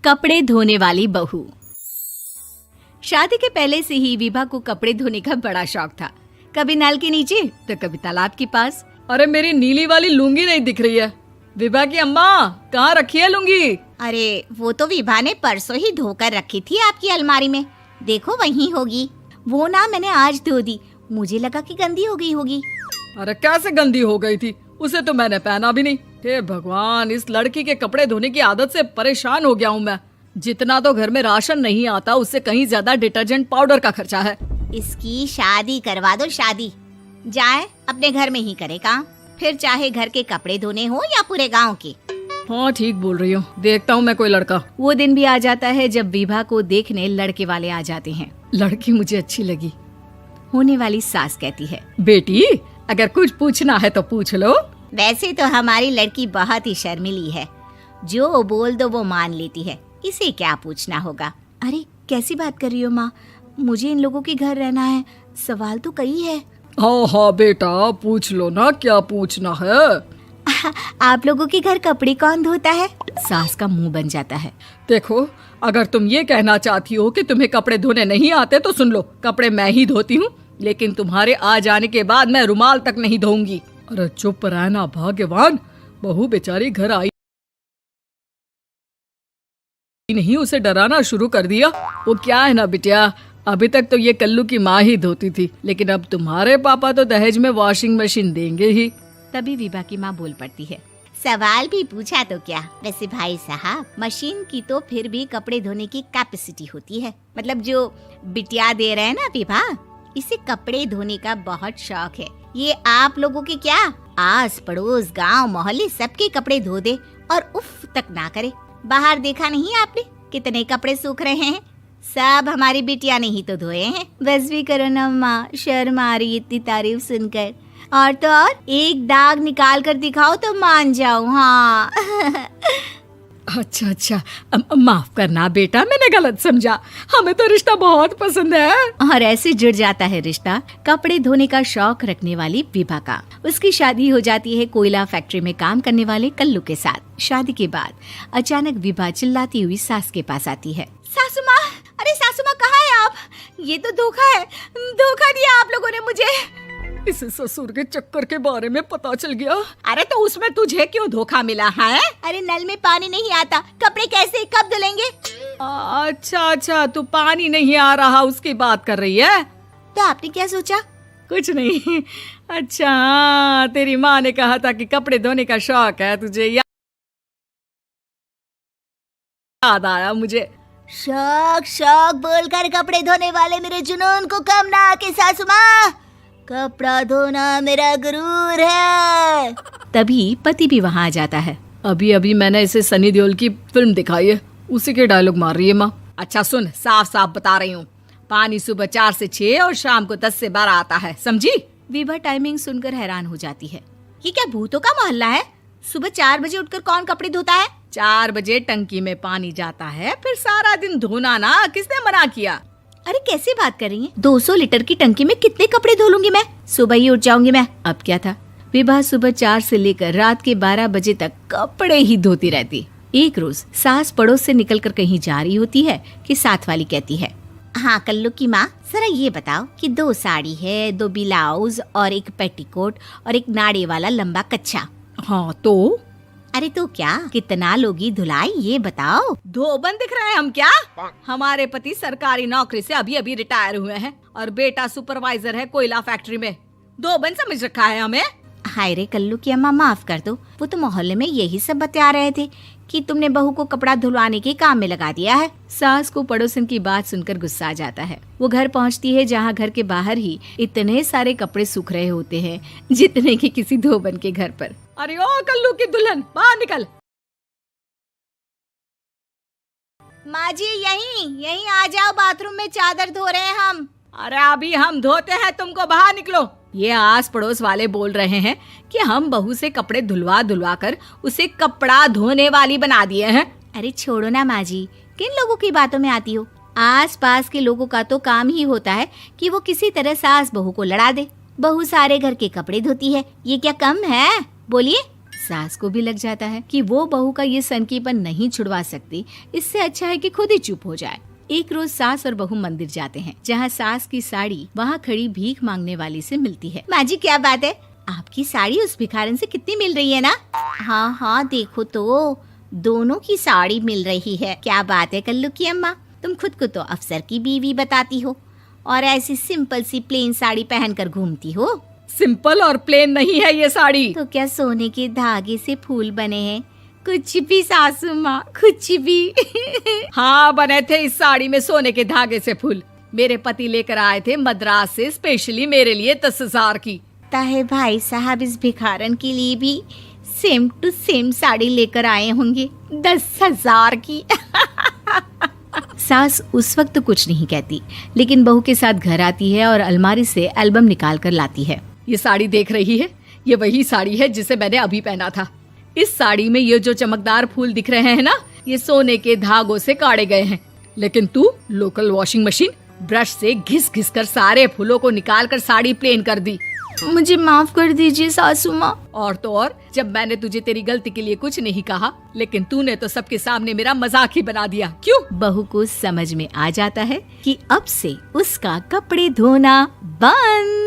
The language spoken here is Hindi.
कपड़े धोने वाली बहू। शादी के पहले से ही विभा को कपड़े धोने का बड़ा शौक था। कभी नल के नीचे तो कभी तालाब के पास। अरे मेरी नीली वाली लुंगी नहीं दिख रही है। विभा की अम्मा, कहाँ रखी है लुंगी? अरे वो तो विभा ने परसों ही धोकर रखी थी आपकी अलमारी में, देखो वहीं होगी। वो ना मैंने आज धो दी, मुझे लगा कि गंदी हो गई होगी। अरे कैसे गंदी हो गई थी? उसे तो मैंने पहना भी नहीं। हे भगवान, इस लड़की के कपड़े धोने की आदत से परेशान हो गया हूँ मैं। जितना तो घर में राशन नहीं आता, उससे कहीं ज्यादा डिटर्जेंट पाउडर का खर्चा है। इसकी शादी करवा दो, शादी जाए अपने घर में ही करे काम, फिर चाहे घर के कपड़े धोने हो या पूरे गांव के। हाँ ठीक बोल रही हूँ, देखता हूँ मैं कोई लड़का। वो दिन भी आ जाता है जब विभा को देखने लड़के वाले आ जाते हैं। लड़की मुझे अच्छी लगी। होने वाली सास कहती है, बेटी अगर कुछ पूछना है तो पूछ लो। वैसे तो हमारी लड़की बहुत ही शर्मीली है, जो बोल दो वो मान लेती है, इसे क्या पूछना होगा। अरे कैसी बात कर रही हो माँ, मुझे इन लोगों के घर रहना है, सवाल तो कई है। हाँ हाँ बेटा, पूछ लो ना, क्या पूछना है। आप लोगों के घर कपड़े कौन धोता है? सास का मुंह बन जाता है। देखो, अगर तुम ये कहना चाहती हो कि तुम्हें कपड़े धोने नहीं आते तो सुन लो, कपड़े मैं ही धोती हूँ, लेकिन तुम्हारे आ जाने के बाद मैं रुमाल तक नहीं धोऊंगी। अरे चुप रहना भाग्यवान, बहू बेचारी घर आई नहीं, उसे डराना शुरू कर दिया। वो क्या है ना बिटिया, अभी तक तो ये कल्लू की माँ ही धोती थी, लेकिन अब तुम्हारे पापा तो दहेज में वॉशिंग मशीन देंगे ही। तभी विभा की माँ बोल पड़ती है, सवाल भी पूछा तो क्या। वैसे भाई साहब, मशीन की तो फिर भी कपड़े धोने की कैपेसिटी होती है। मतलब जो बिटिया दे रहे हैं ना विभा, इसे कपड़े धोने का बहुत शौक है। ये आप लोगों के क्या, आस पड़ोस गांव मोहल्ले सबके कपड़े धो दे और उफ तक ना करे। बाहर देखा नहीं आपने कितने कपड़े सूख रहे हैं? सब हमारी बिटिया ने ही तो धोए हैं। बस भी करो ना माँ, शर्म आ रही इतनी तारीफ सुनकर। और तो और एक दाग निकाल कर दिखाओ तो मान जाऊं। हाँ अच्छा, माफ करना बेटा, मैंने गलत समझा। हमें तो रिश्ता बहुत पसंद है। और ऐसे जुड़ जाता है रिश्ता कपड़े धोने का शौक रखने वाली विभा का। उसकी शादी हो जाती है कोयला फैक्ट्री में काम करने वाले कल्लू के साथ। शादी के बाद अचानक विभा चिल्लाती हुई सास के पास आती है। सासू माँ, अरे सासू माँ कहाँ है आप? ये तो धोखा है, धोखा दिया आप लोगों ने मुझे। इसे ससुर के चक्कर के बारे में पता चल गया। अरे तो उसमें तुझे क्यों धोखा मिला है? अरे नल में पानी नहीं आता, कपड़े कैसे कब धुलेंगे? अच्छा, तू पानी नहीं आ रहा उसकी बात कर रही है। तो आपने क्या सोचा? कुछ नहीं। अच्छा, तेरी माँ ने कहा था कि कपड़े धोने का शौक है तुझे, याद आया मुझे। शौक बोलकर कपड़े धोने वाले मेरे जुनून को कम ना आके सासू माँ, कपड़ा धोना मेरा गुरूर है। तभी पति भी वहाँ आ जाता है। अभी मैंने इसे सनी देओल की फिल्म दिखाई है, उसी के डायलॉग मार रही है माँ। अच्छा सुन, साफ साफ बता रही हूँ, पानी सुबह 4 से 6 और शाम को 10 से 12 आता है, समझी? विभा टाइमिंग सुनकर हैरान हो जाती है। ये क्या भूतों का मोहल्ला है? सुबह 4 बजे उठकर कौन कपड़े धोता है? 4 बजे टंकी में पानी जाता है, फिर सारा दिन धोना ना, किसने मना किया? अरे कैसी बात कर रही हैं? 200 लीटर की टंकी में कितने कपड़े धो लूंगी मैं? सुबह ही उठ जाऊंगी मैं। अब क्या था, विभा सुबह 4 से लेकर रात के 12 बजे तक कपड़े ही धोती रहती। एक रोज सास पड़ोस से निकलकर कहीं जा रही होती है कि साथ वाली कहती है, हाँ कल्लू की माँ, जरा ये बताओ कि 2 साड़ी है, 2 ब्लाउज और एक पेटीकोट और एक नाड़े वाला लंबा कच्छा। हाँ तो? अरे तो क्या, कितना लोगी धुलाई ये बताओ। धोबन दिख रहे हैं हम क्या? हमारे पति सरकारी नौकरी से अभी रिटायर हुए हैं और बेटा सुपरवाइजर है कोयला फैक्ट्री में। धोबन समझ रखा है हमें? हाय रे कल्लू की अम्मा, माफ कर दो, वो तो मोहल्ले में यही सब बता रहे थे कि तुमने बहू को कपड़ा धुलवाने के काम में लगा दिया है। सास को पड़ोसन की बात सुनकर गुस्सा आ जाता है। वो घर पहुंचती है जहां घर के बाहर ही इतने सारे कपड़े सूख रहे होते हैं जितने कि किसी धोबन के घर पर। अरे ओ कल्लू की दुल्हन, बाहर निकल। माँ जी यहीं आ जाओ, बाथरूम में चादर धो रहे हैं हम। अरे अभी हम धोते हैं, तुमको बाहर निकलो। ये आस पड़ोस वाले बोल रहे हैं कि हम बहू से कपड़े धुलवा कर उसे कपड़ा धोने वाली बना दिए हैं। अरे छोड़ो ना माँ जी, किन लोगों की बातों में आती हो? आस पास के लोगों का तो काम ही होता है कि वो किसी तरह सास बहू को लड़ा दे। बहू सारे घर के कपड़े धोती है, ये क्या कम है? बोलिए। सास को भी लग जाता है कि वो बहू का ये सनकीपन नहीं छुड़वा सकती, इससे अच्छा है कि खुद ही चुप हो जाए। एक रोज सास और बहू मंदिर जाते हैं, जहाँ सास की साड़ी वहाँ खड़ी भीख मांगने वाली से मिलती है। माँ जी क्या बात है, आपकी साड़ी उस भिखारन से कितनी मिल रही है ना? हाँ हाँ देखो तो, दोनों की साड़ी मिल रही है। क्या बात है कल्लू की अम्मा, तुम खुद को तो अफसर की बीवी बताती हो और ऐसी सिंपल सी प्लेन साड़ी पहनकर घूमती हो। सिंपल और प्लेन नहीं है ये साड़ी। तो क्या सोने के धागे से फूल बने हैं? कुछ भी सासू माँ, कुछ भी। हाँ बने थे इस साड़ी में सोने के धागे से फूल। मेरे पति लेकर आए थे मद्रास से स्पेशली मेरे लिए 10,000 की। ताहे भाई साहब इस भिखारन के लिए भी सेम टू सेम साड़ी लेकर आए होंगे 10,000 की। सास उस वक्त तो कुछ नहीं कहती, लेकिन बहू के साथ घर आती है और अलमारी से एल्बम निकाल कर लाती है। ये साड़ी देख रही है, ये वही साड़ी है जिसे मैंने अभी पहना था। इस साड़ी में ये जो चमकदार फूल दिख रहे हैं ना, ये सोने के धागों से काटे गए हैं। लेकिन तू लोकल वॉशिंग मशीन ब्रश से घिस घिस कर सारे फूलों को निकाल कर साड़ी प्लेन कर दी। मुझे माफ कर दीजिए सासू माँ। और तो और, जब मैंने तुझे तेरी गलती के लिए कुछ नहीं कहा, लेकिन तूने तो सबके सामने मेरा मजाक ही बना दिया। क्यों? बहू को समझ में आ जाता है कि अब से उसका कपड़े धोना बंद।